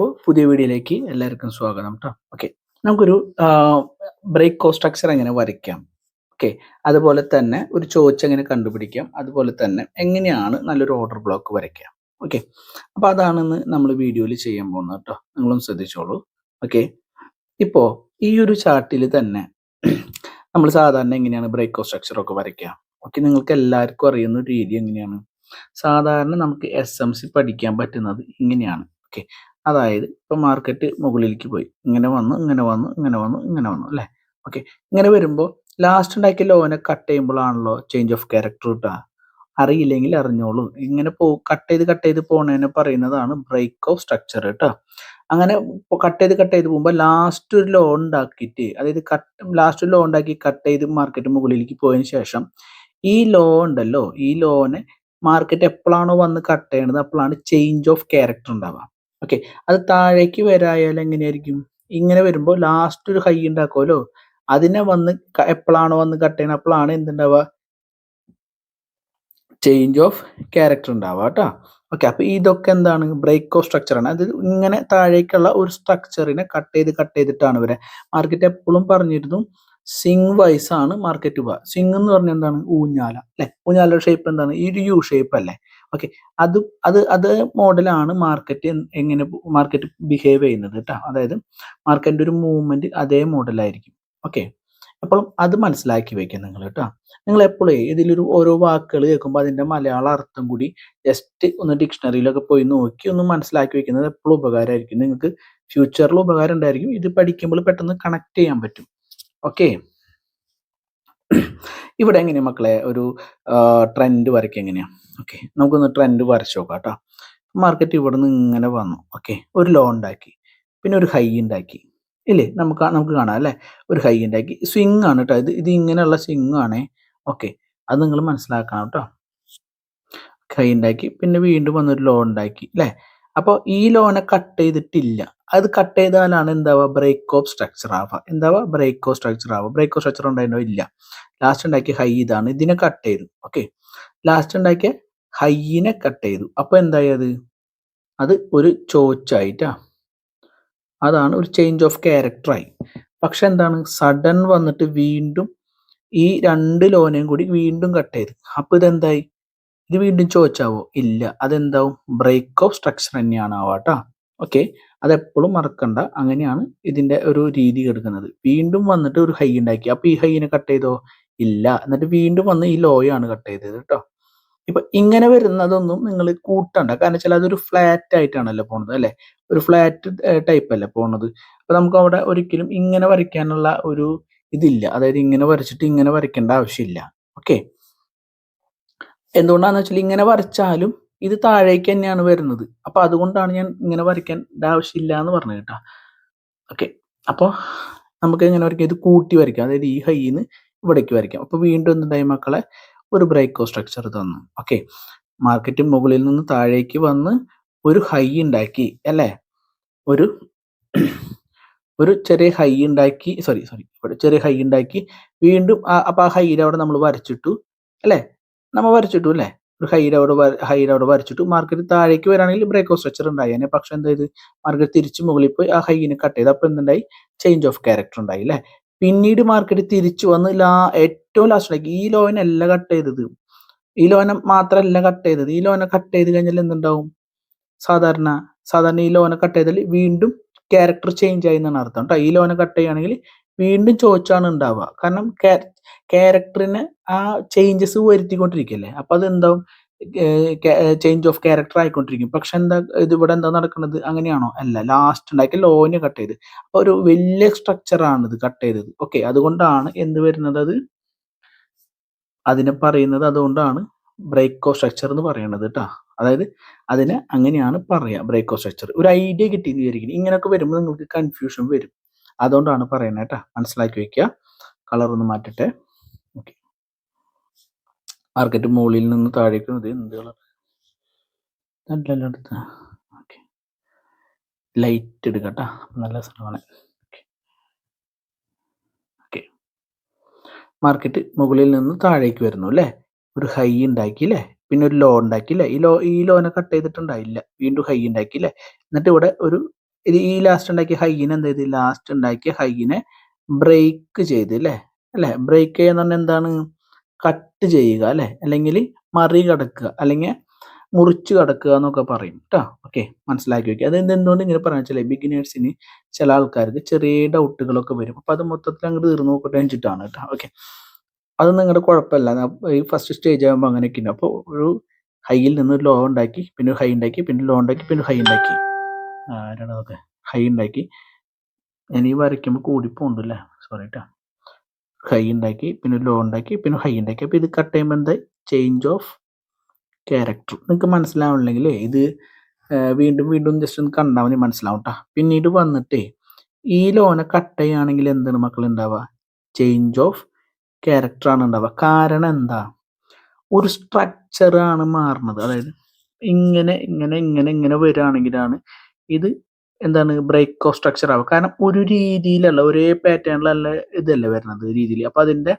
പുതിയ വീഡിയോയിലേക്ക് എല്ലാവർക്കും സ്വാഗതം ട്ടോ. ഓക്കെ. നമുക്കൊരു ബ്രേക്ക് സ്ട്രക്ചർ എങ്ങനെ വരയ്ക്കാം. ഓക്കെ. അതുപോലെ തന്നെ ഒരു ചോദിച്ച് എങ്ങനെ കണ്ടുപിടിക്കാം. അതുപോലെ തന്നെ എങ്ങനെയാണ് നല്ലൊരു ഓർഡർ ബ്ലോക്ക് വരയ്ക്കാം. ഓക്കെ. അപ്പോൾ അതാണിന്ന് നമ്മൾ വീഡിയോയിൽ ചെയ്യാൻ പോകുന്നത് ട്ടോ. നിങ്ങളും ശ്രദ്ധിച്ചോളൂ. ഓക്കെ. ഇപ്പോൾ ഈ ഒരു ചാർട്ടിൽ തന്നെ നമ്മൾ സാധാരണ എങ്ങനെയാണ് ബ്രേക്ക് സ്ട്രക്ചർ ഒക്കെ വരയ്ക്കുക. ഓക്കെ. നിങ്ങൾക്ക് എല്ലാവർക്കും അറിയുന്ന ഒരു രീതി എങ്ങനെയാണ്. സാധാരണ നമുക്ക് SMC പഠിക്കാൻ പറ്റുന്നത് ഇങ്ങനെയാണ്. ഓക്കെ. അതായത് ഇപ്പോൾ മാർക്കറ്റ് മുകളിലേക്ക് പോയി ഇങ്ങനെ വന്നു ഇങ്ങനെ വന്നു ഇങ്ങനെ വന്നു ഇങ്ങനെ വന്നു അല്ലേ. ഓക്കെ. ഇങ്ങനെ വരുമ്പോൾ ലാസ്റ്റ് ഉണ്ടാക്കിയ ലോനെ കട്ട് ചെയ്യുമ്പോഴാണല്ലോ ചേഞ്ച് ഓഫ് ക്യാരക്ടർ കിട്ടുക. അറിയില്ലെങ്കിൽ അറിഞ്ഞോളൂ. ഇങ്ങനെ കട്ട് ചെയ്ത് പോണതിനെ പറയുന്നതാണ് ബ്രേക്ക് ഓഫ് സ്ട്രക്ചർ കേട്ടോ. അങ്ങനെ കട്ട് ചെയ്ത് പോകുമ്പോൾ ലാസ്റ്റ് ഒരു ലോ ഉണ്ടാക്കിയിട്ട്, അതായത് ലാസ്റ്റ് ലോ ഉണ്ടാക്കി കട്ട് ചെയ്ത് മാർക്കറ്റ് മുകളിലേക്ക് പോയതിന് ശേഷം ഈ ലോ ഉണ്ടല്ലോ, ഈ ലോനെ മാർക്കറ്റ് എപ്പോഴാണോ വന്ന് കട്ട് ചെയ്യണത് അപ്പോഴാണ് ചേഞ്ച് ഓഫ് ക്യാരക്ടർ ഉണ്ടാവുക. ഓക്കെ. അത് താഴേക്ക് വരായാൽ എങ്ങനെയായിരിക്കും? ഇങ്ങനെ വരുമ്പോൾ ലാസ്റ്റ് ഒരു ഹൈ ഉണ്ടാക്കുമല്ലോ, അതിനെ വന്ന് എപ്പോഴാണോ വന്ന് കട്ട് ചെയ്യണം അപ്പോഴാണ് എന്തുണ്ടാവുക? ചേഞ്ച് ഓഫ് ക്യാരക്ടർ ഉണ്ടാവുക കേട്ടോ. ഓക്കെ. അപ്പോൾ ഇതൊക്കെ എന്താണ്? ബ്രേക്ക് ഓഫ് സ്ട്രക്ചറാണ്. അത് ഇങ്ങനെ താഴേക്കുള്ള ഒരു സ്ട്രക്ചറിനെ കട്ട് ചെയ്തിട്ടാണ് വരിക. മാർക്കറ്റ് എപ്പോഴും പറഞ്ഞിരുന്നു സിങ് വൈസ് ആണ് മാർക്കറ്റ് പോവുക. സിങ് എന്ന് പറഞ്ഞാൽ എന്താണ്? ഊഞ്ഞാല അല്ലെ. ഊഞ്ഞാലയുടെ ഷേപ്പ് എന്താണ്? ഈ ഒരു യു ഷേപ്പ് അല്ലേ. ഓക്കെ. അത് മോഡലാണ് മാർക്കറ്റ് എങ്ങനെ മാർക്കറ്റ് ബിഹേവ് ചെയ്യുന്നത് കേട്ടോ. അതായത് മാർക്കറ്റിന്റെ ഒരു മൂവ്മെന്റ് അതേ മോഡലായിരിക്കും. ഓക്കെ. അപ്പോഴും അത് മനസ്സിലാക്കി വെക്കുക നിങ്ങൾ കേട്ടോ. നിങ്ങൾ എപ്പോഴേ ഇതിലൊരു ഓരോ വാക്കുകൾ കേൾക്കുമ്പോൾ അതിന്റെ മലയാള അർത്ഥം കൂടി ജസ്റ്റ് ഒന്ന് ഡിക്ഷണറിയിലൊക്കെ പോയി നോക്കി ഒന്ന് മനസ്സിലാക്കി വെക്കുന്നത് എപ്പോഴും ഉപകാരമായിരിക്കും. നിങ്ങൾക്ക് ഫ്യൂച്ചറിൽ ഉപകാരം ഉണ്ടായിരിക്കും. ഇത് പഠിക്കുമ്പോൾ പെട്ടെന്ന് കണക്ട് ചെയ്യാൻ പറ്റും. ഓക്കെ. ഇവിടെ എങ്ങനെയാ മക്കളെ ഒരു ട്രെൻഡ് വരയ്ക്കുക എങ്ങനെയാ? ഓക്കെ. നമുക്കൊന്ന് ട്രെൻഡ് വരച്ചു നോക്കാം കേട്ടോ. മാർക്കറ്റ് ഇവിടെ നിന്ന് ഇങ്ങനെ വന്നു. ഓക്കെ. ഒരു ലോ ഉണ്ടാക്കി, പിന്നെ ഒരു ഹൈ ഉണ്ടാക്കി ഇല്ലേ. നമുക്ക് കാണാം അല്ലേ. ഒരു ഹൈ ഉണ്ടാക്കി, സ്വിങ് ആണ് കേട്ടോ. ഇത് ഇങ്ങനെയുള്ള സ്വിങ് ആണേ. ഓക്കെ. അത് നിങ്ങൾ മനസ്സിലാക്കണം കേട്ടോ. ഹൈ ഉണ്ടാക്കി, പിന്നെ വീണ്ടും വന്നൊരു ലോ ഉണ്ടാക്കി അല്ലേ. അപ്പോൾ ഈ ലോനെ കട്ട് ചെയ്തിട്ടില്ല. അത് കട്ട് ചെയ്താലാണ് എന്താവുക? ബ്രേക്ക് ഓഫ് സ്ട്രക്ചർ ആവുക. എന്താവുക? ബ്രേക്ക് ഓഫ് സ്ട്രക്ചർ ആവുക. ബ്രേക്ക് ഓഫ് സ്ട്രക്ചർ ഉണ്ടായിരുന്നോ? ഇല്ല. ലാസ്റ്റ് ഉണ്ടാക്കിയ ഹൈ ഇതാണ്. ഇതിനെ കട്ട് ചെയ്തു. ഓക്കെ. ലാസ്റ്റ് ഉണ്ടാക്കിയ ഹൈനെ കട്ട് ചെയ്തു. അപ്പോൾ എന്തായി? അത് ഒരു ചോച്ചായിട്ടാ. അതാണ് ഒരു ചേഞ്ച് ഓഫ് ക്യാരക്ടറായി. പക്ഷെ എന്താണ്? സഡൻ വന്നിട്ട് വീണ്ടും ഈ രണ്ട് ലോനെയും കൂടി വീണ്ടും കട്ട് ചെയ്തു. അപ്പോൾ ഇതെന്തായി? ഇത് വീണ്ടും ചോദിച്ചാവോ? ഇല്ല. അതെന്താവും? ബ്രേക്ക് ഓഫ് സ്ട്രക്ചർ തന്നെയാണ് ആവാട്ടോ. ഓക്കെ. അതെപ്പോഴും മറക്കണ്ട. അങ്ങനെയാണ് ഇതിന്റെ ഒരു രീതി എടുക്കുന്നത്. വീണ്ടും വന്നിട്ട് ഒരു ഹൈ ഉണ്ടാക്കി. അപ്പോൾ ഈ ഹൈനെ കട്ട് ചെയ്തോ? ഇല്ല. എന്നിട്ട് വീണ്ടും വന്ന് ഈ ലോയാണ് കട്ട് ചെയ്തത് കേട്ടോ. ഇപ്പൊ ഇങ്ങനെ വരുന്നതൊന്നും നിങ്ങൾ കൂട്ടണ്ട. കാരണം വെച്ചാൽ അതൊരു ഫ്ലാറ്റ് ആയിട്ടാണല്ലോ പോണത് അല്ലെ. ഒരു ഫ്ലാറ്റ് ടൈപ്പ് അല്ലേ പോണത്. അപ്പൊ നമുക്ക് അവിടെ ഒരിക്കലും ഇങ്ങനെ വരയ്ക്കാനുള്ള ഒരു ഇതില്ല. അതായത് ഇങ്ങനെ വരച്ചിട്ട് ഇങ്ങനെ വരയ്ക്കേണ്ട ആവശ്യമില്ല. ഓക്കെ. എന്തുകൊണ്ടാന്ന് വെച്ചാൽ ഇങ്ങനെ വരച്ചാലും ഇത് താഴേക്ക് തന്നെയാണ് വരുന്നത്. അപ്പൊ അതുകൊണ്ടാണ് ഞാൻ ഇങ്ങനെ വരയ്ക്കേണ്ട ആവശ്യമില്ല എന്ന് പറഞ്ഞത് കേട്ടോ. ഓക്കെ. അപ്പോൾ നമുക്ക് എങ്ങനെ വരയ്ക്കാം? ഇത് കൂട്ടി വരയ്ക്കാം. അതായത് ഈ ഹൈന്ന് ഇവിടേക്ക് വരയ്ക്കാം. അപ്പോൾ വീണ്ടും എന്തുണ്ടായി മക്കളെ? ഒരു ബ്രേക്ക് ഓഫ് സ്ട്രക്ചർ തന്നു. ഓക്കെ. മാർക്കറ്റ് മുകളിൽ നിന്ന് താഴേക്ക് വന്ന് ഒരു ഹൈ ഉണ്ടാക്കി അല്ലേ. ഒരു ഒരു ചെറിയ ഹൈ ഉണ്ടാക്കി, ചെറിയ ഹൈ ഉണ്ടാക്കി വീണ്ടും അപ്പൊ ആ ഹൈയുടെ അവിടെ നമ്മൾ വരച്ചിട്ടു അല്ലേ. നമ്മൾ വരച്ചിട്ടു അല്ലേ. ഒരു ഹൈയുടെ അവിടെ വരച്ചിട്ടു. മാർക്കറ്റ് താഴേക്ക് വരാണെങ്കിൽ ബ്രേക്ക് ഓഫ് സ്ട്രക്ചർ ഉണ്ടായേനെ. പക്ഷെ എന്താ ചെയ്ത്? മാർക്കറ്റ് തിരിച്ച് മുകളിൽ പോയി ആ ഹൈനെ കട്ട് ചെയ്ത്. അപ്പൊ എന്തുണ്ടായി? ചേഞ്ച് ഓഫ് ക്യാരക്ടർ ഉണ്ടായി അല്ലേ. പിന്നീട് മാർക്കറ്റ് തിരിച്ചു വന്ന് ഏറ്റവും ലാസ്റ്റ് ഉണ്ടാക്കി. ഈ ലോനല്ല കട്ട് ചെയ്തത്. ഈ ലോനെ മാത്രമല്ല കട്ട് ചെയ്തത്. ഈ ലോനെ കട്ട് ചെയ്ത് കഴിഞ്ഞാൽ എന്തുണ്ടാവും? സാധാരണ ഈ ലോനെ കട്ട് ചെയ്താൽ വീണ്ടും ക്യാരക്ടർ ചേഞ്ച് ആയി എന്നാണ് അർത്ഥം കേട്ടോ. ഈ ലോനെ കട്ട് ചെയ്യുകയാണെങ്കിൽ വീണ്ടും ചോദിച്ചാണ് ഉണ്ടാവുക. കാരണം ക്യാരക്ടറിന് ആ ചേഞ്ചസ് വരുത്തിക്കൊണ്ടിരിക്കുകയല്ലേ. അപ്പൊ അതെന്താവും? ചേഞ്ച് ഓഫ് ക്യാരക്ടർ ആയിക്കൊണ്ടിരിക്കും. പക്ഷെ ഇവിടെ എന്താ നടക്കുന്നത്? അങ്ങനെയാണോ? അല്ല. ലാസ്റ്റ് ഉണ്ടാക്കിയ ലോനെ കട്ട് ചെയ്ത്. അപ്പൊ ഒരു വലിയ സ്ട്രക്ചർ ആണ് ഇത് കട്ട് ചെയ്തത്. ഓക്കെ. അതുകൊണ്ടാണ് എന്ത് വരുന്നത്? അതിനെ പറയുന്നത് അതുകൊണ്ടാണ് ബ്രേക്ക് ഓഫ് സ്ട്രക്ചർ എന്ന് പറയുന്നത് കേട്ടോ. അതായത് അതിനെ അങ്ങനെയാണ് പറയുക, ബ്രേക്ക് ഓഫ് സ്ട്രക്ചർ. ഒരു ഐഡിയ കിട്ടിയെന്ന് വിചാരിക്കും. ഇങ്ങനെയൊക്കെ വരുമ്പോൾ നിങ്ങൾക്ക് കൺഫ്യൂഷൻ വരും. അതുകൊണ്ടാണ് പറയുന്നത് കേട്ടോ. മനസ്സിലാക്കി വെക്കുക. കളർ ഒന്ന് മാറ്റട്ടെ. ഓക്കെ. മാർക്കറ്റ് മുകളിൽ നിന്ന് താഴേക്ക് എന്ത് കളർ? നല്ലല്ലോ അടുത്ത. ഓക്കെ. ലൈറ്റ് എടുക്കാം കേട്ടോ. നല്ല സ്ഥലമാണ്. ഓക്കെ. മാർക്കറ്റ് മുകളിൽ നിന്ന് താഴേക്ക് വരുന്നു അല്ലേ. ഒരു ഹൈ ഉണ്ടാക്കി അല്ലേ. പിന്നെ ഒരു ലോ ഉണ്ടാക്കി അല്ലേ. ഈ ലോനെ കട്ട് ചെയ്തിട്ടുണ്ടായില്ല. വീണ്ടും ഹൈ ഉണ്ടാക്കി അല്ലേ. എന്നിട്ട് ഇവിടെ ഒരു ഇത് ഈ ലാസ്റ്റ് ഉണ്ടാക്കിയ ഹൈനെ എന്ത് ചെയ്ത് ലാസ്റ്റ് ഉണ്ടാക്കിയ ഹൈനെ ബ്രേക്ക് ചെയ്ത് അല്ലേ ബ്രേക്ക് ചെയ്യുന്ന പറഞ്ഞാൽ എന്താണ് കട്ട് ചെയ്യുക അല്ലെ അല്ലെങ്കിൽ മറികടക്കുക അല്ലെങ്കിൽ മുറിച്ചു കടക്കുക എന്നൊക്കെ പറയും കേട്ടോ. ഓക്കെ, മനസ്സിലാക്കി വെക്കുക. അത് എന്തുകൊണ്ട് ഇങ്ങനെ പറയാൻ വെച്ചാൽ ബിഗിനേഴ്സിന് ചില ആൾക്കാർക്ക് ചെറിയ ഡൗട്ടുകളൊക്കെ വരും. അപ്പൊ അത് മൊത്തത്തിൽ അങ്ങോട്ട് തീർന്നു നോക്കട്ടെ വെച്ചിട്ടാണ് കേട്ടോ. ഓക്കെ, അത് നിങ്ങളുടെ കുഴപ്പമില്ല. ഈ ഫസ്റ്റ് സ്റ്റേജ് ആകുമ്പോൾ അങ്ങനെയൊക്കെ ഉണ്ട്. അപ്പോൾ ഒരു ഹൈയിൽ നിന്ന് ഒരു ലോ ഉണ്ടാക്കി, പിന്നെ ഒരു ഹൈ ഉണ്ടാക്കി, പിന്നെ ലോ ഉണ്ടാക്കി, പിന്നെ ഹൈ ഉണ്ടാക്കി. ആരാണതൊക്കെ ഹൈ ഉണ്ടാക്കി. ഞാൻ ഈ വരയ്ക്കുമ്പോൾ കൂടിപ്പോണ്ടല്ലേ, സോറി കേട്ടോ. ഹൈ ഉണ്ടാക്കി, പിന്നെ ലോ ഉണ്ടാക്കി, പിന്നെ ഹൈ ഉണ്ടാക്കി. അപ്പോൾ ഇത് കട്ട് ചെയ്യുമ്പോൾ എന്താ ചേഞ്ച് ഓഫ് ക്യാരക്ടർ. നിങ്ങൾക്ക് മനസ്സിലാവണില്ലെങ്കിൽ ഇത് വീണ്ടും വീണ്ടും ജസ്റ്റ് ഒന്ന് കണ്ടാൽ മതി, മനസ്സിലാവും കേട്ടോ. പിന്നീട് വന്നിട്ടേ ഈ ലോനെ കട്ട് ചെയ്യുകയാണെങ്കിൽ എന്താണ് മക്കൾ ഉണ്ടാവുക? ചേഞ്ച് ഓഫ് ക്യാരക്ടർ ആണ് ഉണ്ടാവുക. കാരണം എന്താ? ഒരു സ്ട്രക്ചറാണ് മാറുന്നത്. അതായത് ഇങ്ങനെ ഇങ്ങനെ ഇങ്ങനെ ഇങ്ങനെ വരികയാണെങ്കിലാണ് ഇത് എന്താണ് ബ്രേക്ക് ഓഫ് സ്ട്രക്ചർ ആവുക. കാരണം ഒരു രീതിയിലല്ല, ഒരേ പാറ്റേണിലല്ല ഇതല്ലേ വരുന്നത് രീതിയിൽ. അപ്പൊ അതിന്റെ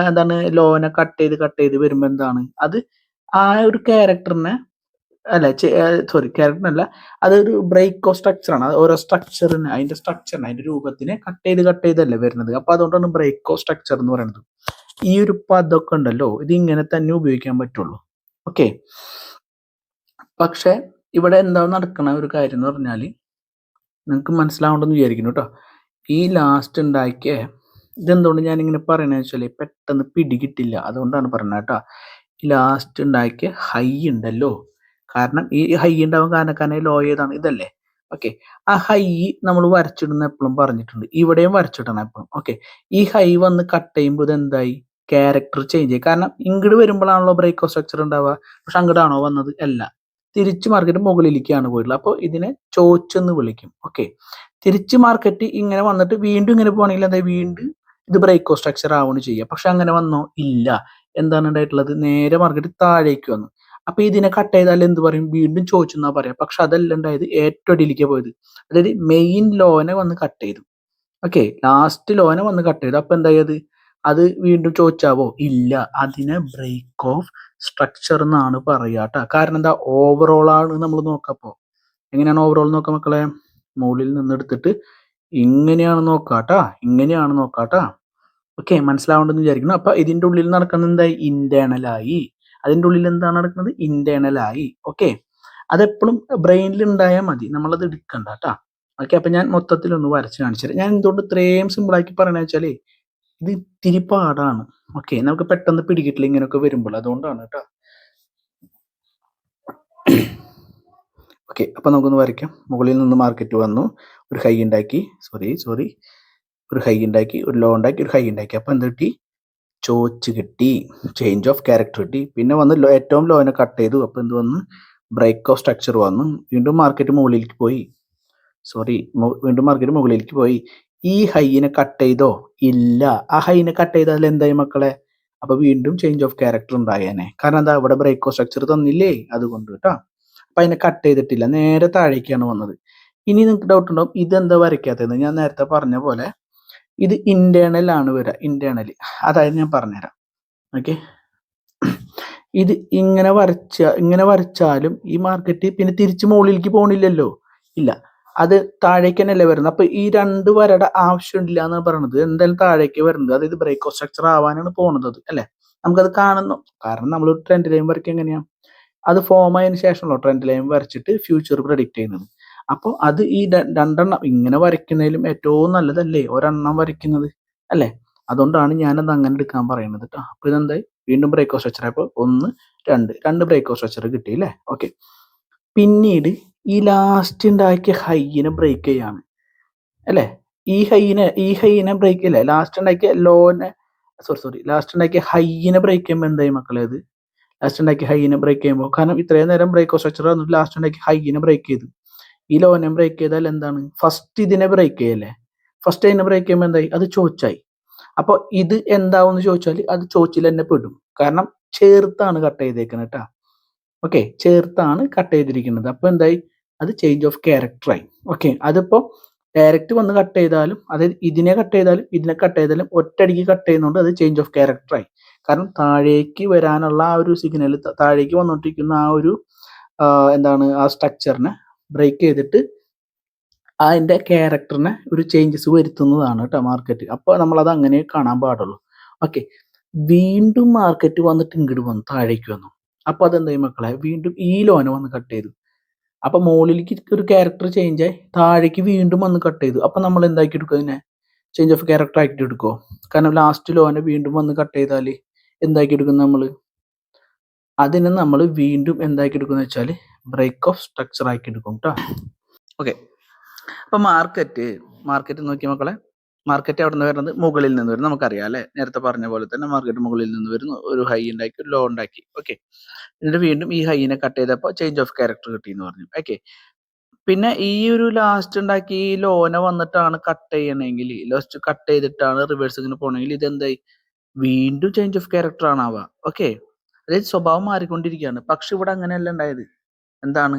എന്താണ് ലോനെ കട്ട് ചെയ്ത് വരുമ്പോൾ എന്താണ് അത് ആ ഒരു ക്യാരക്ടറിനെ അല്ല സോറി ക്യാരക്ടറിനല്ല, അതൊരു ബ്രേക്ക് ഓഫ് സ്ട്രക്ചറാണ്. ഓരോ സ്ട്രക്ചറിന് അതിന്റെ രൂപത്തിനെ കട്ട് ചെയ്തല്ലേ വരുന്നത്. അപ്പൊ അതുകൊണ്ടാണ് ബ്രേക്ക് ഓഫ് സ്ട്രക്ചർ എന്ന് പറയുന്നത്. ഈ ഒരു പദമൊക്കെ ഉണ്ടല്ലോ, ഇത് ഇങ്ങനെ തന്നെ ഉപയോഗിക്കാൻ പറ്റുള്ളൂ. ഓക്കെ, പക്ഷെ ഇവിടെ എന്താ നടക്കണ ഒരു കാര്യം എന്ന് പറഞ്ഞാൽ നിങ്ങൾക്ക് മനസ്സിലാവണ്ടെന്ന് വിചാരിക്കുന്നു കേട്ടോ. ഈ ലാസ്റ്റ് ഉണ്ടാക്കിയ ഇതെന്തുകൊണ്ട് ഞാനിങ്ങനെ പറയണതെന്ന് വെച്ചാൽ പെട്ടെന്ന് പിടികിട്ടില്ല, അതുകൊണ്ടാണ് പറയുന്നത് കേട്ടോ. ഈ ലാസ്റ്റ് ഉണ്ടാക്കിയ ഹൈ ഉണ്ടല്ലോ, കാരണം ഈ ഹൈ ഉണ്ടാവാൻ കാരണക്കാരനെ ലോ ഏതാണ്? ഇതല്ലേ. ഓക്കെ, ആ ഹൈ നമ്മൾ വരച്ചിടുന്ന എപ്പോഴും പറഞ്ഞിട്ടുണ്ട്, ഇവിടെയും വരച്ചിടണം എപ്പോഴും. ഓക്കെ, ഈ ഹൈ വന്ന് കട്ട് ചെയ്യുമ്പോൾ ഇത് എന്തായി? ക്യാരക്ടർ ചേഞ്ച് ആയി. കാരണം ഇങ്ങോട്ട് വരുമ്പോഴാണല്ലോ ബ്രേക്ക് ഓഫ് സ്ട്രക്ചർ ഉണ്ടാവുക, പക്ഷെ അങ്ങോട്ടാണോ വന്നത്? അല്ല, തിരിച്ച് മാർക്കറ്റ് മുകളിലേക്കാണ് പോയിട്ടുള്ളത്. അപ്പോൾ ഇതിനെ ചോച്ചെന്ന് വിളിക്കും. ഓക്കെ, തിരിച്ച് മാർക്കറ്റ് ഇങ്ങനെ വന്നിട്ട് വീണ്ടും ഇങ്ങനെ പോകണമെങ്കിൽ എന്താ? വീണ്ടും ഇത് ബ്രേക്ക് ഓഫ് സ്ട്രക്ചർ ആവുകയാണ് ചെയ്യുക. പക്ഷെ അങ്ങനെ വന്നോ? ഇല്ല. എന്താണ് ഉണ്ടായിട്ടുള്ളത്? നേരെ മാർക്കറ്റ് താഴേക്ക് വന്നു. അപ്പൊ ഇതിനെ കട്ട് ചെയ്താൽ എന്ത് പറയും? വീണ്ടും ചോദിച്ചെന്നാ പറയാം. പക്ഷെ അതല്ല ഉണ്ടായത്, ഏറ്റവും അടിയിലേക്ക് പോയത്. അതായത് മെയിൻ ലോനെ വന്ന് കട്ട് ചെയ്തു. ഓക്കെ, ലാസ്റ്റ് ലോനെ വന്ന് കട്ട് ചെയ്തു. അപ്പൊ എന്തായത്? അത് വീണ്ടും ചോദിച്ചാവോ? ഇല്ല. അതിനെ ബ്രേക്ക് ഓഫ് സ്ട്രക്ചർ എന്നാണ് പറയാട്ടോ. കാരണം എന്താ? ഓവറോൾ ആണ് നമ്മൾ നോക്കപ്പോ. എങ്ങനെയാണ് ഓവറോൾ നോക്കാം മക്കളെ? മുകളിൽ നിന്ന് എടുത്തിട്ട് ഇങ്ങനെയാണ് നോക്കാട്ടാ, ഇങ്ങനെയാണ് നോക്കാട്ടാ. ഓക്കെ, മനസ്സിലാവേണ്ടെന്ന് വിചാരിക്കുന്നു. അപ്പൊ ഇതിന്റെ ഉള്ളിൽ നടക്കുന്നത് എന്തായി? ഇന്റേണൽ ആയി. അതിന്റെ ഉള്ളിൽ എന്താണ് നടക്കുന്നത്? ഇന്റേണൽ ആയി. ഓക്കെ, അതെപ്പോഴും ബ്രെയിനിൽ ഉണ്ടായാൽ മതി, നമ്മളത് എടുക്കണ്ട കേട്ടാ. ഓക്കെ, അപ്പൊ ഞാൻ മൊത്തത്തിൽ ഒന്ന് വരച്ച് കാണിച്ചുതരാം. ഞാൻ എന്തുകൊണ്ട് ഇത്രയും സിമ്പിൾ ആക്കി പറയണ വെച്ചാലേ ഇത് ഇത്തിരി പാടാണ്. ഓക്കെ, നമുക്ക് പെട്ടെന്ന് പിടികിട്ടില്ല ഇങ്ങനെയൊക്കെ വരുമ്പോൾ, അതുകൊണ്ടാണ് കേട്ടോ. ഓക്കെ, അപ്പൊ നമുക്കൊന്ന് വരയ്ക്കാം. മുകളിൽ നിന്ന് മാർക്കറ്റ് വന്നു, ഒരു ഹൈ ഉണ്ടാക്കി, ഒരു ഹൈ ഉണ്ടാക്കി, ഒരു ലോ ഉണ്ടാക്കി, ഒരു ഹൈ ഉണ്ടാക്കി. അപ്പൊ എന്ത് കിട്ടി? ചോച്ച് കിട്ടി, ചേഞ്ച് ഓഫ് ക്യാരക്ടർ കിട്ടി. പിന്നെ വന്ന് ഏറ്റവും ലോനെ കട്ട് ചെയ്തു. അപ്പൊ എന്ത് വന്നു? ബ്രേക്ക് ഓഫ് സ്ട്രക്ചർ വന്നു. വീണ്ടും മാർക്കറ്റ് മുകളിലേക്ക് പോയി. വീണ്ടും മാർക്കറ്റ് മുകളിലേക്ക് പോയി. ഈ ഹൈനെ കട്ട് ചെയ്തോ? ഇല്ല. ആ ഹൈനെ കട്ട് ചെയ്താൽ എന്തായി മക്കളെ? അപ്പൊ വീണ്ടും ചേഞ്ച് ഓഫ് ക്യാരക്ടർ ഉണ്ടായേനെ. കാരണം എന്താ? ഇവിടെ ബ്രേക്ക് ഓഫ് സ്ട്രക്ചർ തന്നില്ലേ, അതുകൊണ്ട് കേട്ടോ. അപ്പൊ അതിനെ കട്ട് ചെയ്തിട്ടില്ല, നേരെ താഴേക്കാണ് വന്നത്. ഇനി നിങ്ങൾക്ക് ഡൗട്ട് ഉണ്ടാവും, ഇതെന്താ വരയ്ക്കാത്തതെന്ന്. ഞാൻ നേരത്തെ പറഞ്ഞ പോലെ ഇത് ഇന്റേണൽ ആണ് വരിക, ഇന്റേണലി. അതായത് ഞാൻ പറഞ്ഞുതരാം. ഓക്കെ, ഇത് ഇങ്ങനെ വരച്ചാലും ഈ മാർക്കറ്റ് പിന്നെ തിരിച്ച് മുകളിലേക്ക് പോകണില്ലല്ലോ. ഇല്ല, അത് താഴേക്ക് തന്നെയല്ലേ വരുന്നത്. അപ്പൊ ഈ രണ്ട് വരയുടെ ആവശ്യമില്ല എന്നാണ് പറയുന്നത്. എന്തായാലും താഴേക്ക് വരുന്നത്, അതായത് ബ്രേക്ക് ഓഫ് സ്ട്രക്ചർ ആവാനാണ് പോകുന്നത് അല്ലെ. നമുക്കത് കാണുന്നു. കാരണം നമ്മൾ ട്രെൻഡ് ലൈൻ വരയ്ക്കുക എങ്ങനെയാ? അത് ഫോം ആയതിനു ശേഷമല്ലോ ട്രെൻഡ് ലൈൻ വരച്ചിട്ട് ഫ്യൂച്ചർ പ്രഡിക്റ്റ് ചെയ്യുന്നത്. അപ്പോൾ അത് ഈ രണ്ടെണ്ണം ഇങ്ങനെ വരയ്ക്കുന്നതിലും ഏറ്റവും നല്ലതല്ലേ ഒരെണ്ണം വരയ്ക്കുന്നത് അല്ലേ. അതുകൊണ്ടാണ് ഞാനത് അങ്ങനെ എടുക്കാൻ പറയുന്നത് കേട്ടോ. അപ്പൊ ഇതെന്തായി? വീണ്ടും ബ്രേക്ക് ഓഫ് സ്ട്രക്ചർ ആയപ്പോൾ 1 2 ബ്രേക്ക് ഓഫ് സ്ട്രക്ചർ കിട്ടി അല്ലേ. ഓക്കെ, പിന്നീട് ഈ ലാസ്റ്റ് ഉണ്ടാക്കിയ ഹൈനെ ബ്രേക്ക് ചെയ്യാണ് അല്ലേ. ഈ ഹൈനെ ബ്രേക്ക് ചെയ്യല്ലേ. ലാസ്റ്റ് ഉണ്ടാക്കിയ ലോനെ ലാസ്റ്റ് ഉണ്ടാക്കിയ ഹൈനെ ബ്രേക്ക് ചെയ്യുമ്പോൾ എന്തായി മക്കളെ? അത് ലാസ്റ്റ് ഉണ്ടാക്കിയ ഹൈനെ ബ്രേക്ക് ചെയ്യുമ്പോൾ, കാരണം ഇത്രയും നേരം ബ്രേക്ക് ഓഫ് സ്ട്രക്ചർ വന്നിട്ട് ലാസ്റ്റ് ഉണ്ടാക്കിയ ഹൈനെ ബ്രേക്ക് ചെയ്തു. ഈ ലോനെ ബ്രേക്ക് ചെയ്താൽ എന്താണ്? ഫസ്റ്റ് ഇതിനെ ബ്രേക്ക് ചെയ്യല്ലേ. ഫസ്റ്റ് ഇതിനെ ബ്രേക്ക് ചെയ്യുമ്പോൾ എന്തായി? അത് ചോച്ചായി. അപ്പൊ ഇത് എന്താവും എന്ന് ചോദിച്ചാൽ അത് ചോച്ചിൽ തന്നെ പെടും. കാരണം ചേർത്താണ് കട്ട് ചെയ്തേക്കുന്നത് കേട്ടാ. ഓക്കെ, ചേർത്താണ് കട്ട് ചെയ്തിരിക്കുന്നത്. അപ്പൊ എന്തായി? അത് ചേഞ്ച് ഓഫ് ക്യാരക്ടറായി. ഓക്കെ, അതിപ്പോ ഡയറക്റ്റ് വന്ന് കട്ട് ചെയ്താലും, അതായത് ഇതിനെ കട്ട് ചെയ്താലും ഇതിനെ കട്ട് ചെയ്താലും ഒറ്റയടിക്ക് കട്ട് ചെയ്യുന്നതുകൊണ്ട് അത് ചേഞ്ച് ഓഫ് ക്യാരക്ടറായി. കാരണം താഴേക്ക് വരാനുള്ള ആ ഒരു സിഗ്നൽ, താഴേക്ക് വന്നോണ്ടിരിക്കുന്ന ആ ഒരു എന്താണ് ആ സ്ട്രക്ചറിനെ ബ്രേക്ക് ചെയ്തിട്ട് അതിൻ്റെ ക്യാരക്ടറിനെ ഒരു ചേഞ്ചസ് വരുത്തുന്നതാണ് കേട്ടോ മാർക്കറ്റ്. അപ്പോൾ നമ്മളത് അങ്ങനെ കാണാൻ പാടുള്ളൂ. ഓക്കെ, വീണ്ടും മാർക്കറ്റ് വന്നിട്ട് ഇങ്ങോട്ട് വന്നു, താഴേക്ക് വന്നു. അപ്പോൾ അതെന്തായി മക്കളെ, വീണ്ടും ഈ ലോനെ വന്ന് കട്ട് ചെയ്തു. അപ്പോൾ മുകളിലേക്ക് ഒരു ക്യാരക്ടർ ചേഞ്ച് ആയി താഴേക്ക് വീണ്ടും വന്ന് കട്ട് ചെയ്തു. അപ്പോൾ നമ്മൾ എന്താക്കി എടുക്കുക, ഇതിനെ ചേഞ്ച് ഓഫ് ക്യാരക്ടർ ആക്കി എടുക്കുമോ? കാരണം ലാസ്റ്റ് ലോനെ വീണ്ടും വന്ന് കട്ട് ചെയ്താൽ എന്താക്കി എടുക്കും നമ്മൾ? അതിനെ നമ്മൾ വീണ്ടും എന്താക്കി എടുക്കുമെന്ന് വെച്ചാൽ ബ്രേക്ക് ഓഫ് സ്ട്രക്ചർ ആക്കി എടുക്കും കേട്ടോ. ഓക്കെ, അപ്പോൾ മാർക്കറ്റ് നോക്കിയ മക്കളെ, മാർക്കറ്റ് അവിടെ നിന്ന് വരുന്നത് മുകളിൽ നിന്ന് വരും, നമുക്കറിയാം അല്ലേ? നേരത്തെ പറഞ്ഞ പോലെ തന്നെ മാർക്കറ്റ് മുകളിൽ നിന്ന് വരുന്നു, ഒരു ഹൈ ഉണ്ടാക്കി ഒരു ലോ ഉണ്ടാക്കി. ഓക്കെ, എന്നിട്ട് വീണ്ടും ഈ ഹൈനെ കട്ട് ചെയ്തപ്പോൾ ചേഞ്ച് ഓഫ് ക്യാരക്ടർ കിട്ടി എന്ന് പറഞ്ഞു. ഓക്കെ, പിന്നെ ഈ ഒരു ലാസ്റ്റ് ഉണ്ടാക്കി ഈ ലോനെ വന്നിട്ടാണ് കട്ട് ചെയ്യണമെങ്കിൽ, ലാസ്റ്റ് കട്ട് ചെയ്തിട്ടാണ് റിവേഴ്സ് ഇങ്ങനെ പോകണമെങ്കിൽ ഇതെന്തായി, വീണ്ടും ചേഞ്ച് ഓഫ് ക്യാരക്ടർ ആണ് ആവുക. ഓക്കെ, അതായത് സ്വഭാവം മാറിക്കൊണ്ടിരിക്കുകയാണ്. പക്ഷെ ഇവിടെ അങ്ങനെയല്ല ഉണ്ടായത്. എന്താണ്,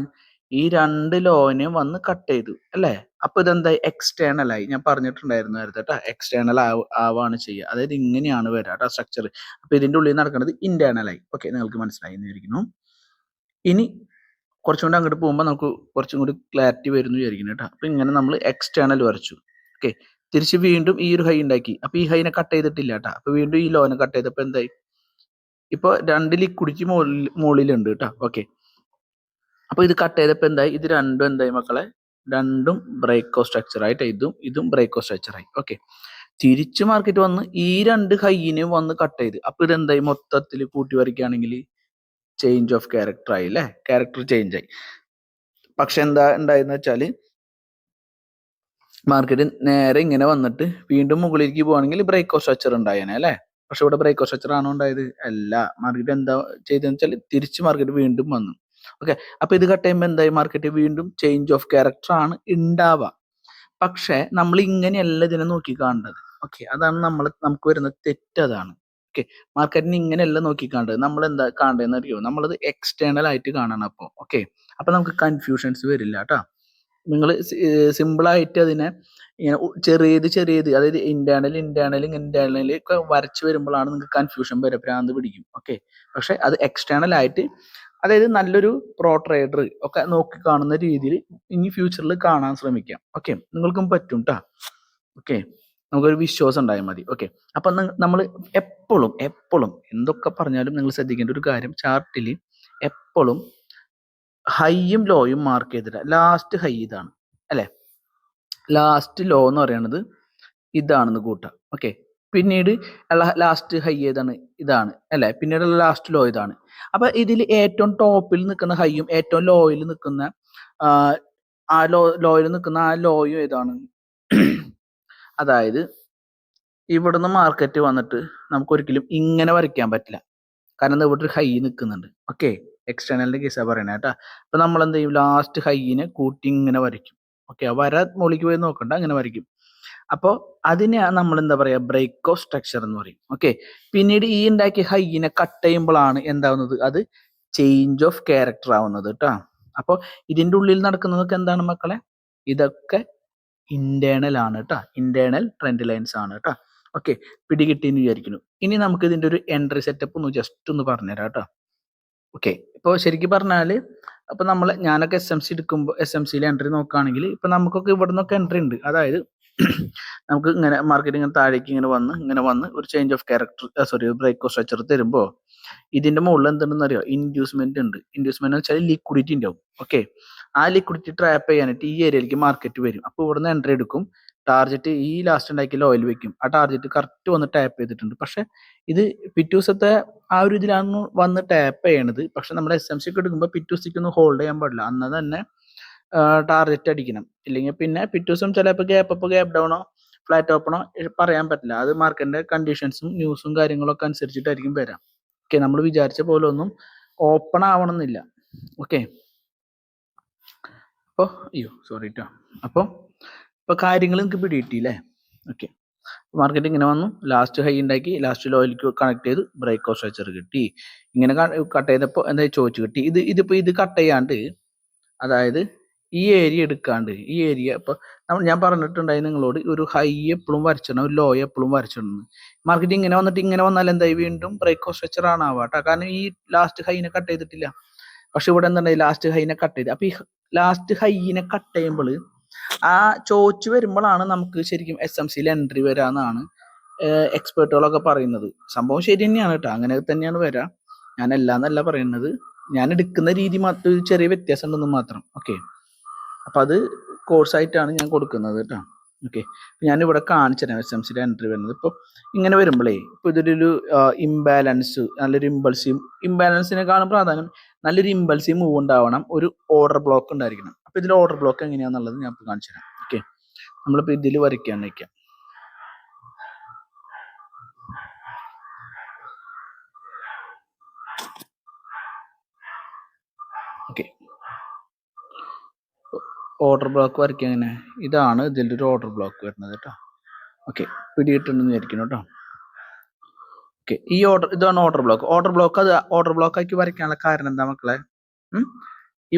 ഈ രണ്ട് ലോനെ വന്ന് കട്ട് ചെയ്തു അല്ലേ? അപ്പൊ ഇതെന്തായി, എക്സ്റ്റേണൽ ആയി. ഞാൻ പറഞ്ഞിട്ടുണ്ടായിരുന്നു നേരത്തെ കേട്ടോ, എക്സ്റ്റേണൽ ആവാണ് ചെയ്യുക. അതായത് ഇങ്ങനെയാണ് വരിക കേട്ടോ സ്ട്രക്ചർ. അപ്പൊ ഇതിന്റെ ഉള്ളിൽ നടക്കുന്നത് ഇന്റേണൽ ആയി. ഓക്കെ, നിങ്ങൾക്ക് മനസ്സിലായി എന്ന് വിചാരിക്കുന്നു. ഇനി കുറച്ചും കൂടി അങ്ങോട്ട് പോകുമ്പോൾ നമുക്ക് കുറച്ചും കൂടി ക്ലാരിറ്റി വരുന്നു വിചാരിക്കുന്നു കേട്ടോ. അപ്പൊ ഇങ്ങനെ നമ്മൾ എക്സ്റ്റേണൽ വരച്ചു. ഓക്കെ, തിരിച്ച് വീണ്ടും ഈ ഒരു ഹൈ ഉണ്ടാക്കി. അപ്പൊ ഈ ഹൈനെ കട്ട് ചെയ്തിട്ടില്ല കേട്ടോ. അപ്പൊ വീണ്ടും ഈ ലോനെ കട്ട് ചെയ്തപ്പോ എന്തായി, ഇപ്പൊ രണ്ട് ലിക്വിഡിറ്റി മുകളിലുണ്ട് കേട്ടോ. ഓക്കെ, അപ്പൊ ഇത് കട്ട് ചെയ്തപ്പോ എന്തായി, ഇത് രണ്ടും എന്തായി മക്കളെ, രണ്ടും ബ്രേക്ക് ഓഫ് സ്ട്രക്ചർ ആയിട്ട് ഇതും ബ്രേക്ക് ഓഫ് സ്ട്രക്ചർ ആയി. ഓക്കെ, തിരിച്ച് മാർക്കറ്റ് വന്ന് ഈ രണ്ട് ഹൈനെ വന്ന് കട്ട് ചെയ്ത്, അപ്പൊ ഇതെന്തായി, മൊത്തത്തിൽ കൂട്ടി വരയ്ക്കുകയാണെങ്കിൽ ചേഞ്ച് ഓഫ് ക്യാരക്ടർ ആയി അല്ലേ? ക്യാരക്ടർ ചേഞ്ച് ആയി. പക്ഷെ എന്താ ഉണ്ടായെന്ന് വെച്ചാല് മാർക്കറ്റ് നേരെ ഇങ്ങനെ വന്നിട്ട് വീണ്ടും മുകളിലേക്ക് പോവാണെങ്കിൽ ബ്രേക്ക് ഓഫ് സ്ട്രക്ചർ ഉണ്ടായേനെ അല്ലേ? പക്ഷെ ഇവിടെ ബ്രേക്ക് ഓഫ് സ്ട്രക്ചർ ആണോ ഉണ്ടായത്? അല്ല. മാർക്കറ്റ് എന്താ ചെയ്തതെന്ന് വെച്ചാൽ തിരിച്ച് മാർക്കറ്റ് വീണ്ടും വന്നു. ഓക്കെ, അപ്പൊ ഇത് കട്ട് ചെയ്യുമ്പോൾ എന്തായി, മാർക്കറ്റ് വീണ്ടും ചേഞ്ച് ഓഫ് ക്യാരക്ടർ ആണ് ഉണ്ടാവുക. പക്ഷെ നമ്മൾ ഇങ്ങനെയല്ല ഇതിനെ നോക്കി കാണേണ്ടത്. ഓക്കെ, അതാണ് നമുക്ക് വരുന്ന തെറ്റ്. അതാണ്. ഓക്കെ, മാർക്കറ്റിന് ഇങ്ങനെയല്ല നോക്കി കാണേണ്ടത്. നമ്മൾ എന്താ കാണേണ്ടതെന്ന് അറിയോ, നമ്മളത് എക്സ്റ്റേണൽ ആയിട്ട് കാണണം. അപ്പോൾ ഓക്കെ, അപ്പൊ നമുക്ക് കൺഫ്യൂഷൻസ് വരില്ല കേട്ടോ. നിങ്ങൾ സിമ്പിളായിട്ട് അതിനെ ഇങ്ങനെ ചെറിയത് അതായത് ഇന്റേണൽ ഒക്കെ വരച്ച് വരുമ്പോഴാണ് നിങ്ങൾക്ക് കൺഫ്യൂഷൻ വരിക, ഭ്രാന്ത് പിടിക്കും. ഓക്കെ, പക്ഷെ അത് എക്സ്റ്റേണൽ ആയിട്ട്, അതായത് നല്ലൊരു പ്രോ ട്രേഡർ ഒക്കെ നോക്കി കാണുന്ന രീതിയിൽ ഇനി ഫ്യൂച്ചറിൽ കാണാൻ ശ്രമിക്കാം. ഓക്കെ, നിങ്ങൾക്കും പറ്റും കേട്ടോ. ഓക്കെ, നമുക്കൊരു വിശ്വാസം ഉണ്ടായാൽ മതി. ഓക്കെ, അപ്പൊ നമ്മൾ എപ്പോഴും എന്തൊക്കെ പറഞ്ഞാലും നിങ്ങൾ ശ്രദ്ധിക്കേണ്ട ഒരു കാര്യം, ചാർട്ടിൽ എപ്പോഴും ഹൈയും ലോയും മാർക്ക് ചെയ്തിട്ട് ലാസ്റ്റ് ഹൈ ഇതാണ് അല്ലെ, ലാസ്റ്റ് ലോ എന്ന് പറയുന്നത് ഇതാണെന്ന് കൂട്ടാം. ഓക്കെ, പിന്നീട് ലാസ്റ്റ് ഹൈ ഏതാണ്, ഇതാണ് അല്ലെ, പിന്നീട് ലാസ്റ്റ് ലോ ഇതാണ്. അപ്പൊ ഇതിൽ ഏറ്റവും ടോപ്പിൽ നിൽക്കുന്ന ഹൈയും ഏറ്റവും ലോയിൽ നിൽക്കുന്ന ലോയിൽ നിൽക്കുന്ന ആ ലോയും ഏതാണ്? അതായത് ഇവിടുന്ന് മാർക്കറ്റ് വന്നിട്ട് നമുക്ക് ഒരിക്കലും ഇങ്ങനെ വരയ്ക്കാൻ പറ്റില്ല. കാരണം ഇവിടെ ഒരു ഹൈ നിൽക്കുന്നുണ്ട്. ഓക്കെ, എക്സ്റ്റേണലിന്റെ കേസാണ് പറയണേ കേട്ടോ. അപ്പൊ നമ്മൾ എന്ത് ചെയ്യും, ലാസ്റ്റ് ഹൈനെ കൂട്ടി ഇങ്ങനെ വരയ്ക്കും. ഓക്കെ, വര മുകളിലേക്ക് പോയി നോക്കണ്ട, അങ്ങനെ വരയ്ക്കും. അപ്പോൾ അതിനെ നമ്മൾ എന്താ പറയാ, ബ്രേക്ക് ഓഫ് സ്ട്രക്ചർ എന്ന് പറയും. ഓക്കെ, പിന്നീട് ഈ ഉണ്ടാക്കിയ ഹൈനെ കട്ട് ചെയ്യുമ്പോഴാണ് എന്താവുന്നത്, അത് ചേഞ്ച് ഓഫ് ക്യാരക്ടർ ആവുന്നത് കേട്ടോ. അപ്പോൾ ഇതിന്റെ ഉള്ളിൽ നടക്കുന്നതൊക്കെ എന്താണ് മക്കളെ, ഇതൊക്കെ ഇന്റേണൽ ആണ് കേട്ടോ, ഇന്റേണൽ ട്രെൻഡ് ലൈൻസ് ആണ് കേട്ടോ. ഓക്കെ, പിടികിട്ടിന്ന് വിചാരിക്കുന്നു. ഇനി നമുക്ക് ഇതിന്റെ ഒരു എൻട്രി സെറ്റപ്പ് ഒന്ന് ജസ്റ്റ് ഒന്ന് പറഞ്ഞുതരാം കേട്ടോ. ഓക്കെ, ഇപ്പോൾ ശരിക്കും പറഞ്ഞാല് അപ്പൊ ഞാനൊക്കെ SMC എടുക്കുമ്പോൾ SMCയിലെ എൻട്രി നോക്കുകയാണെങ്കിൽ ഇപ്പൊ നമുക്കൊക്കെ ഇവിടെ നിന്നൊക്കെ എൻട്രി ഉണ്ട്. അതായത് നമുക്ക് ഇങ്ങനെ മാർക്കറ്റ് ഇങ്ങനെ താഴേക്ക് ഇങ്ങനെ വന്ന് ഒരു change of character break of structure തരുമ്പോൾ ഇതിന്റെ മുകളിൽ എന്തുണ്ടെന്ന് അറിയോ, ഇൻഡ്യൂസ്മെന്റ് ഉണ്ട്. ഇൻഡ്യൂസ്മെന്റ് എന്ന് വെച്ചാൽ ലിക്വിഡിറ്റി ഉണ്ടാവും. ഓക്കെ, ആ ലിക്വിഡിറ്റി ട്രാപ്പ് ചെയ്യാനായിട്ട് ഈ ഏരിയയിലേക്ക് മാർക്കറ്റ് വരും. അപ്പോൾ ഇവിടുന്ന് എൻട്രി എടുക്കും, ടാർജറ്റ് ഈ ലാസ്റ്റ് ഉണ്ടാക്കിയ ലോയിൽ വെക്കും. ആ ടാർജറ്റ് കറക്റ്റ് വന്ന് ടാപ്പ് ചെയ്തിട്ടുണ്ട്. പക്ഷെ ഇത് പിറ്റേ ദിവസത്തെ ആ ഒരു ഇതിലാണ് വന്ന് ടാപ്പ് ചെയ്യണത്. പക്ഷെ നമ്മൾ SMC ഒക്കെ എടുക്കുമ്പോൾ പിറ്റേ ദിവസത്തേക്ക് ഒന്നും ഹോൾഡ് ചെയ്യാൻ പാടില്ല, അന്ന് തന്നെ ടാർജറ്റ് അടിക്കണം. ഇല്ലെങ്കിൽ പിന്നെ പിറ്റേ ദിവസം ചിലപ്പോൾ ഗ്യാപ്പ് ഡൗണോ ഫ്ലാറ്റ് ഓപ്പണോ പറയാൻ പറ്റില്ല. അത് മാർക്കറ്റിന്റെ കണ്ടീഷൻസും ന്യൂസും കാര്യങ്ങളൊക്കെ അനുസരിച്ചിട്ടായിരിക്കും വരാം. ഓക്കെ, നമ്മൾ വിചാരിച്ച പോലെ ഒന്നും ഓപ്പൺ ആവണമെന്നില്ല. ഓക്കെ, അപ്പോൾ സോറി കേട്ടോ. അപ്പോൾ കാര്യങ്ങൾ നിങ്ങൾക്ക് പിടികിട്ടിയില്ലേ? ഓക്കെ, മാർക്കറ്റ് ഇങ്ങനെ വന്നു, ലാസ്റ്റ് ഹൈ ഉണ്ടാക്കി, ലാസ്റ്റ് ലോയിലേക്ക് കണക്ട് ചെയ്ത് ബ്രേക്ക് ഓഫ് സ്ട്രക്ചർ കിട്ടി. ഇങ്ങനെ കട്ട് ചെയ്തപ്പോൾ എന്താ ചോദിച്ചു കിട്ടി. ഇത് കട്ട് ചെയ്യാണ്ട്, അതായത് ഈ ഏരിയ എടുക്കാണ്ട്, ഈ ഏരിയ ഇപ്പൊ ഞാൻ പറഞ്ഞിട്ടുണ്ടായി നിങ്ങളോട്, ഒരു ഹൈ എപ്പോഴും വരച്ചിടണം, ഒരു ലോ എപ്പോഴും വരച്ചിടണം. മാർക്കറ്റ് ഇങ്ങനെ വന്നാൽ എന്തായി, വീണ്ടും ബ്രേക്ക് ഓഫ് സ്ട്രക്ചർ ആണ് ആവാട്ടോ. കാരണം ഈ ലാസ്റ്റ് ഹൈനെ കട്ട് ചെയ്തിട്ടില്ല. പക്ഷെ ഇവിടെ എന്തുണ്ടായി, ലാസ്റ്റ് ഹൈനെ കട്ട് ചെയ്ത്. അപ്പൊ ഈ ലാസ്റ്റ് ഹൈനെ കട്ട് ചെയ്യുമ്പോൾ ആ ചോദിച്ചു വരുമ്പോഴാണ് നമുക്ക് ശരിക്കും SMCയിൽ എൻട്രി വരാന്നാണ് എക്സ്പേർട്ടുകളൊക്കെ പറയുന്നത്. സംഭവം ശരി തന്നെയാണ് കേട്ടോ, അങ്ങനെ തന്നെയാണ് വരാം. ഞാൻ അല്ലാന്നല്ല പറയുന്നത്, ഞാൻ എടുക്കുന്ന രീതി മാത്രം ഒരു ചെറിയ വ്യത്യാസം ഉണ്ടെന്ന് മാത്രം. ഓക്കെ, അപ്പൊ അത് കോഴ്സായിട്ടാണ് ഞാൻ കൊടുക്കുന്നത് കേട്ടോ. ഓക്കെ, ഞാനിവിടെ കാണിച്ചു തരാം SMCയുടെ എൻട്രി വരുന്നത്. ഇപ്പോൾ ഇങ്ങനെ വരുമ്പോഴേ, ഇപ്പോൾ ഇതൊരു ഇംബാലൻസ്, നല്ലൊരു ഇംബാലൻസിനെക്കാളും പ്രാധാന്യം നല്ലൊരു ഇമ്പൾസീവ് മൂവ് ഉണ്ടാവണം, ഒരു ഓർഡർ ബ്ലോക്ക് ഉണ്ടായിരിക്കണം. അപ്പൊ ഇതിൽ ഓർഡർ ബ്ലോക്ക് എങ്ങനെയാന്നുള്ളത് ഞാൻ ഇപ്പോൾ കാണിച്ചു തരാം. ഓക്കെ, നമ്മളിപ്പോൾ ഇതിൽ വരയ്ക്കാൻ വയ്ക്കാം. ഓക്കെ, ഓർഡർ ബ്ലോക്ക് വരയ്ക്കുക എങ്ങനെ, ഇതാണ് ഇതിൻ്റെ ഒരു ഓർഡർ ബ്ലോക്ക് വരുന്നത് കേട്ടോ. ഓക്കെ, പിടിയിട്ടുണ്ടെന്ന് വിചാരിക്കുന്നു കേട്ടോ. ഓക്കെ, ഇതാണ് ഓർഡർ ബ്ലോക്ക്. അത് ഓർഡർ ബ്ലോക്ക് ആക്കി വരയ്ക്കാനുള്ള കാരണം എന്താ മക്കളെ?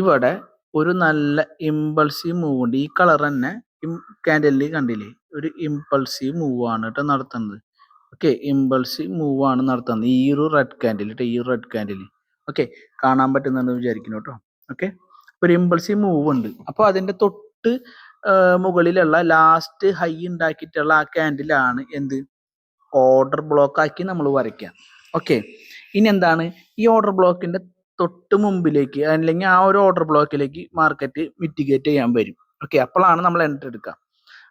ഇവിടെ ഒരു നല്ല ഇമ്പൾസീവ് മൂവ് ഉണ്ട്. ഈ കളർ തന്നെ ക്യാൻഡലിൽ കണ്ടില്ലേ, ഒരു ഇമ്പൾസീവ് മൂവ് ആണ് കേട്ടോ നടത്തുന്നത്. ഓക്കെ, ഇമ്പൾസീവ് മൂവ് ആണ് നടത്തുന്നത് ഈ ഒരു റെഡ് ക്യാൻഡിൽ കേട്ടോ, ഈ റെഡ് ക്യാൻഡിൽ. ഓക്കെ, കാണാൻ പറ്റുന്നുണ്ടെന്ന് വിചാരിക്കുന്നു കേട്ടോ. ഓക്കെ, ഒരു ഇമ്പൾസീവ് മൂവ് ഉണ്ട്. അപ്പോൾ അതിന്റെ തൊട്ട് മുകളിലുള്ള ലാസ്റ്റ് ഹൈ ഉണ്ടാക്കിയിട്ടുള്ള ആ ക്യാൻഡിലാണ് എന്ത്, ഓർഡർ ബ്ലോക്ക് ആക്കി നമ്മൾ വരയ്ക്കാം. ഓക്കെ, ഇനി എന്താണ്, ഈ ഓർഡർ ബ്ലോക്കിന്റെ തൊട്ട് മുമ്പിലേക്ക് അല്ലെങ്കിൽ ആ ഒരു ഓർഡർ ബ്ലോക്കിലേക്ക് മാർക്കറ്റ് മിറ്റിഗേറ്റ് ചെയ്യാൻ വരും. ഓക്കെ, അപ്പോഴാണ് നമ്മൾ എൻട്രി എടുക്കുക.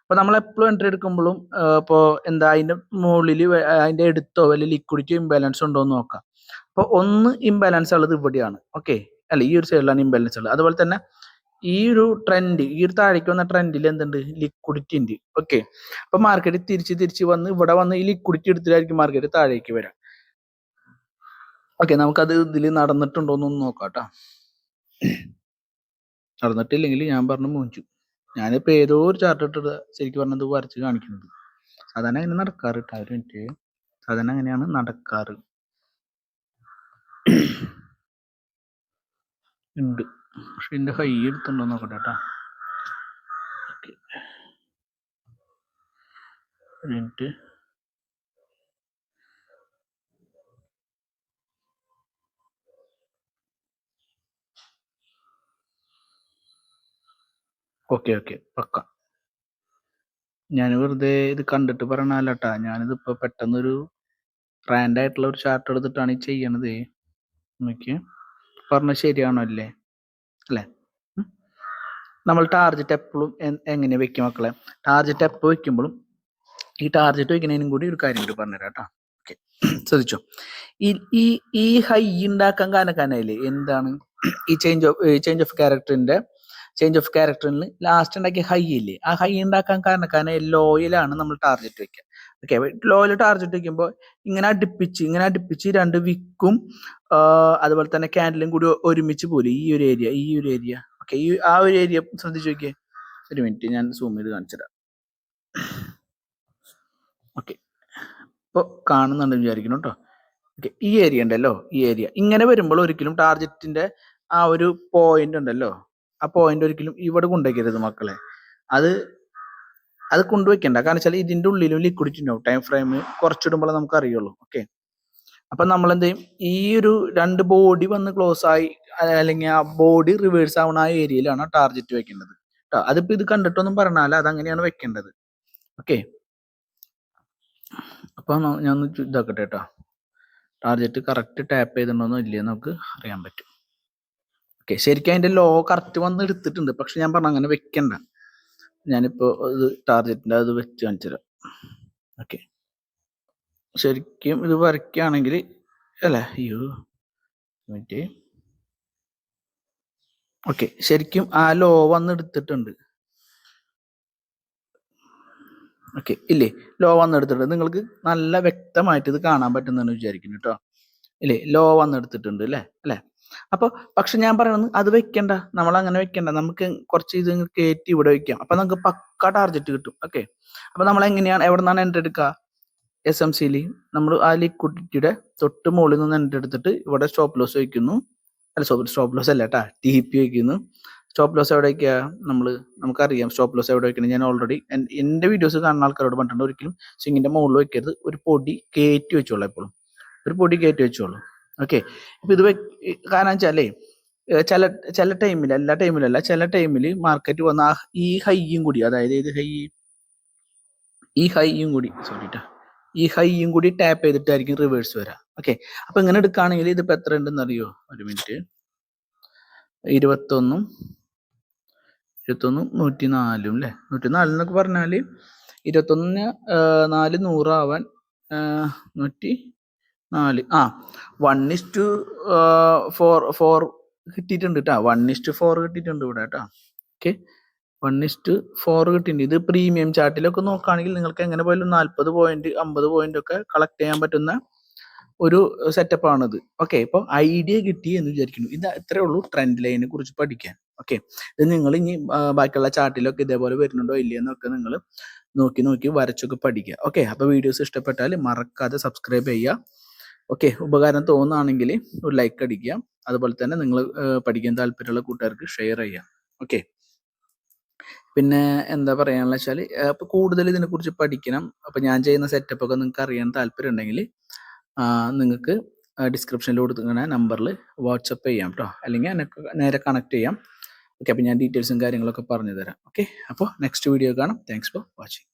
അപ്പൊ നമ്മൾ എപ്പോഴും എൻട്രി എടുക്കുമ്പോഴും ഇപ്പോൾ എന്താ, അതിന്റെ മുകളിൽ അതിന്റെ എടുത്തോ വലിയ ലിക്വിഡിറ്റി ഇംബാലൻസ് ഉണ്ടോ എന്ന് നോക്കാം. അപ്പോൾ ഒന്ന് ഇംബാലൻസ് ഉള്ളത് ഇവിടെയാണ്. ഓക്കെ, അല്ല ഈ ഒരു സൈഡിലാണ് ഇംബാലൻസ് ഉള്ളത്. അതുപോലെ തന്നെ ഈ ഒരു ട്രെൻഡ്, ഈ ഒരു താഴേക്ക് വന്ന ട്രെൻഡിൽ എന്തുണ്ട്, ലിക്വിഡിറ്റി ഉണ്ട്. ഓക്കെ, അപ്പൊ മാർക്കറ്റ് തിരിച്ച് വന്ന് ഇവിടെ വന്ന് ഈ ലിക്വിഡിറ്റി എടുത്തിട്ടായിരിക്കും മാർക്കറ്റ് താഴേക്ക് വരാം. ഓക്കെ, നമുക്കത് ഇതിൽ നടന്നിട്ടുണ്ടോന്നൊന്ന് നോക്കാം കേട്ടോ. നടന്നിട്ടില്ലെങ്കിൽ ഞാൻ പറഞ്ഞു മൂഞ്ചു. ഞാനിപ്പോ ഏതോ ഒരു ചാർട്ട് ഇട്ടത് ശരിക്കും പറഞ്ഞത് വരച്ച് കാണിക്കുന്നത്. സാധാരണ അങ്ങനെ നടക്കാറ് കേട്ടോ. ഒരു മിനിറ്റ്, സാധാരണ അങ്ങനെയാണ് നടക്കാറ് ഉണ്ട്. പക്ഷെ ഇതിന്റെ ഹൈ എടുത്തുണ്ടോ നോക്കട്ടെ കേട്ടോ. ഒരു മിനിറ്റ്. ഓക്കെ പക്ക. ഞാൻ വെറുതെ ഇത് കണ്ടിട്ട് പറയണല്ലേട്ടാ, ഞാനിതിപ്പോ പെട്ടെന്നൊരു റാൻഡ് ആയിട്ടുള്ള ഒരു ചാർട്ട് എടുത്തിട്ടാണ് ഈ ചെയ്യണത്. നോക്കിയേ, പറഞ്ഞ ശരിയാണോ അല്ലേ? നമ്മൾ ടാർജറ്റ് എപ്പോഴും എങ്ങനെ വെക്കും മക്കളെ? ടാർജറ്റ് എപ്പോൾ വെക്കുമ്പോഴും ഈ ടാർജറ്റ് വെക്കുന്നതിനും കൂടി ഒരു കാര്യം കൂടി പറഞ്ഞുതരാം കേട്ടോ. ഓക്കെ, ശ്രദ്ധിച്ചോ. ഈ ഹൈ ഉണ്ടാക്കാൻ കാരണക്കാനായില്ലേ എന്താണ്, ഈ ചേഞ്ച് ഓഫ് ക്യാരക്ടറിൽ ലാസ്റ്റ് ഉണ്ടാക്കിയ ഹൈ ഇല്ലേ, ആ ഹൈ ഉണ്ടാക്കാൻ കാരണക്കാരനായ ലോയിലാണ് നമ്മൾ ടാർജറ്റ് വെക്കുക. ഓക്കെ, ലോയിൽ ടാർജറ്റ് വെക്കുമ്പോൾ ഇങ്ങനെ അടുപ്പിച്ച് രണ്ട് വിക്കും അതുപോലെ തന്നെ ക്യാൻഡിലും കൂടി ഒരുമിച്ച് പോലും ഈ ഒരു ഏരിയ. ഓക്കെ, ആ ഒരു ഏരിയ ശ്രദ്ധിച്ചു നോക്കിയേ. ഒരു മിനിറ്റ്, ഞാൻ സൂം ചെയ്ത് കാണിച്ചുതരാം. ഓക്കെ, ഇപ്പോൾ കാണുന്നുണ്ടെന്ന് വിചാരിക്കണം കേട്ടോ. ഓക്കെ, ഈ ഏരിയ ഉണ്ടല്ലോ, ഈ ഏരിയ ഇങ്ങനെ വരുമ്പോൾ ഒരിക്കലും ടാർജറ്റിന്റെ ആ ഒരു പോയിന്റ് ഉണ്ടല്ലോ, ആ പോയിന്റ് ഒരിക്കലും ഇവിടെ കൊണ്ടുവയ്ക്കരുത് മക്കളെ. അത് കൊണ്ടുവയ്ക്കണ്ട. കാരണം വെച്ചാൽ ഇതിന്റെ ഉള്ളിലും ലിക്വിഡിറ്റി ഉണ്ടാവും. ടൈം ഫ്രെയിം കുറച്ചിടുമ്പോൾ നമുക്ക് അറിയുള്ളൂ. ഓക്കെ, അപ്പൊ നമ്മൾ എന്ത് ചെയ്യും, ഈ ഒരു രണ്ട് ബോഡി വന്ന് ക്ലോസ് ആയി അല്ലെങ്കിൽ ആ ബോഡി റിവേഴ്സ് ആവുന്ന ആ ഏരിയയിലാണ് ടാർജറ്റ് വെക്കേണ്ടത് കേട്ടോ. അതിപ്പോ ഇത് കണ്ടിട്ടൊന്നും പറഞ്ഞാൽ അതങ്ങനെയാണ് വെക്കേണ്ടത്. ഓക്കെ, അപ്പൊ ഞാൻ ഇതാക്കട്ടെ കേട്ടോ. ടാർജറ്റ് കറക്റ്റ് ടാപ്പ് ചെയ്തിട്ടുണ്ടോന്നോ ഇല്ലയെന്ന് നമുക്ക് അറിയാൻ പറ്റും. ഓക്കെ, ശരിക്കും അതിന്റെ ലോ കറക്റ്റ് വന്ന് എടുത്തിട്ടുണ്ട്. പക്ഷെ ഞാൻ പറഞ്ഞ അങ്ങനെ വെക്കണ്ട. ഞാനിപ്പോ ഇത് ടാർജറ്റിന്റെ അത് വെച്ച് കാണിച്ചു തരാം. ഓക്കെ, ശരിക്കും ഇത് വരയ്ക്കുകയാണെങ്കിൽ അല്ലേ, മറ്റേ ഓക്കെ, ശരിക്കും ആ ലോ വന്ന് എടുത്തിട്ടുണ്ട്. ഓക്കെ, ഇല്ലേ, ലോ വന്ന് എടുത്തിട്ടുണ്ട്. നിങ്ങൾക്ക് നല്ല വ്യക്തമായിട്ട് ഇത് കാണാൻ പറ്റുന്നെന്ന് വിചാരിക്കുന്നു കേട്ടോ. ഇല്ലേ, ലോ വന്ന് എടുത്തിട്ടുണ്ട് അല്ലേ. അപ്പൊ പക്ഷെ ഞാൻ പറയുന്നത് അത് വെക്കണ്ട, നമ്മൾ അങ്ങനെ വെക്കണ്ട. നമുക്ക് കുറച്ച് ഇത് കയറ്റി ഇവിടെ വെക്കാം. അപ്പൊ നമുക്ക് പക്ക ടാർജറ്റ് കിട്ടും. ഓക്കെ, അപ്പൊ നമ്മൾ എങ്ങനെയാണ്, എവിടെ നിന്നാണ് എൻട്രി എടുക്കുക? SMCയിൽ നമ്മൾ ആ ലിക്വിഡിറ്റിയുടെ തൊട്ട് മുകളിൽ നിന്ന് എൻട്രി എടുത്തിട്ട് ഇവിടെ സ്റ്റോപ്പ് ലോസ് വയ്ക്കുന്നു. അല്ല, സ്റ്റോപ്പ് ലോസ് അല്ല കേട്ടാ, TP വയ്ക്കുന്നു. സ്റ്റോപ്പ് ലോസ് എവിടെ വയ്ക്കുക? നമുക്കറിയാം സ്റ്റോപ്പ് ലോസ് എവിടെ വയ്ക്കണം. ഞാൻ ഓൾറെഡി എന്റെ വീഡിയോസ് കാണുന്ന ആൾക്കാരോട് പറഞ്ഞിട്ടുണ്ട്, ഒരിക്കലും സ്വിങ്ങിന്റെ മുകളിൽ വെക്കരുത്. ഒരു പൊടി കയറ്റി വെച്ചോളൂ, എപ്പോഴും ഒരു പൊടി കയറ്റി വെച്ചോളൂ. ഓക്കെ, ഇപ്പൊ ഇത് കാരണം വെച്ചാലേ ചില ചില ടൈമിൽ, എല്ലാ ടൈമിലല്ല, ചില ടൈമിൽ മാർക്കറ്റ് വന്ന ഈ ഹൈയും കൂടി, അതായത് ഇത് ഹൈ, ഈ ഹൈയും കൂടി, സോറി ട്ടാ, ഈ ഹൈയും കൂടി ടാപ്പ് ചെയ്തിട്ടായിരിക്കും റിവേഴ്സ് വരാം. ഓക്കെ, അപ്പൊ ഇങ്ങനെ എടുക്കുകയാണെങ്കിൽ ഇതിപ്പോ എത്ര ഉണ്ടെന്ന് അറിയോ? ഒരു മിനിറ്റ്. 21 104 അല്ലേ? 104 എന്നൊക്കെ പറഞ്ഞാല് 21 4 100 ആവാൻ 104, 1:4 കിട്ടിയിട്ടുണ്ട് കേട്ടോ. 1:4 കിട്ടിയിട്ടുണ്ട് ഇവിടെ കേട്ടോ. ഓക്കെ, 1:4 കിട്ടിയിട്ടുണ്ട്. ഇത് പ്രീമിയം ചാർട്ടിലൊക്കെ നോക്കുകയാണെങ്കിൽ നിങ്ങൾക്ക് എങ്ങനെ പോയാലും 40 പോയിന്റ് 50 പോയിന്റ് ഒക്കെ കളക്ട് ചെയ്യാൻ പറ്റുന്ന ഒരു സെറ്റപ്പ് ആണിത്. ഓക്കെ, ഇപ്പൊ ഐഡിയ കിട്ടി എന്ന് വിചാരിക്കുന്നു. ഇത് ഇത്രേ ഉള്ളൂ ട്രെൻഡ് ലൈനെ കുറിച്ച് പഠിക്കാൻ. ഓക്കെ, ഇത് നിങ്ങൾ ഇനി ബാക്കിയുള്ള ചാർട്ടിലൊക്കെ ഇതേപോലെ വരുന്നുണ്ടോ ഇല്ലയെന്നൊക്കെ നിങ്ങൾ നോക്കി വരച്ചൊക്കെ പഠിക്കുക. ഓക്കെ, അപ്പൊ വീഡിയോസ് ഇഷ്ടപ്പെട്ടാൽ മറക്കാതെ സബ്സ്ക്രൈബ് ചെയ്യുക. ഓക്കെ, ഉപകാരം തോന്നുകയാണെങ്കിൽ ഒരു ലൈക്ക് അടിക്കുക. അതുപോലെ തന്നെ നിങ്ങൾ പഠിക്കാൻ താല്പര്യമുള്ള കൂട്ടുകാർക്ക് ഷെയർ ചെയ്യാം. ഓക്കെ, പിന്നെ എന്താ പറയാനുള്ള വെച്ചാൽ അപ്പോൾ കൂടുതൽ ഇതിനെക്കുറിച്ച് പഠിക്കണം. അപ്പോൾ ഞാൻ ചെയ്യുന്ന സെറ്റപ്പ് ഒക്കെ നിങ്ങൾക്ക് അറിയാൻ താല്പര്യം ഉണ്ടെങ്കിൽ നിങ്ങൾക്ക് ഡിസ്ക്രിപ്ഷനിൽ കൊടുക്കുന്ന നമ്പറിൽ വാട്സപ്പ് ചെയ്യാം കേട്ടോ, അല്ലെങ്കിൽ എനിക്ക് നേരെ കണക്ട് ചെയ്യാം. ഓക്കെ, അപ്പോൾ ഞാൻ ഡീറ്റെയിൽസും കാര്യങ്ങളൊക്കെ പറഞ്ഞു തരാം. ഓക്കെ, അപ്പോൾ നെക്സ്റ്റ് വീഡിയോ കാണാം. Thanks for watching.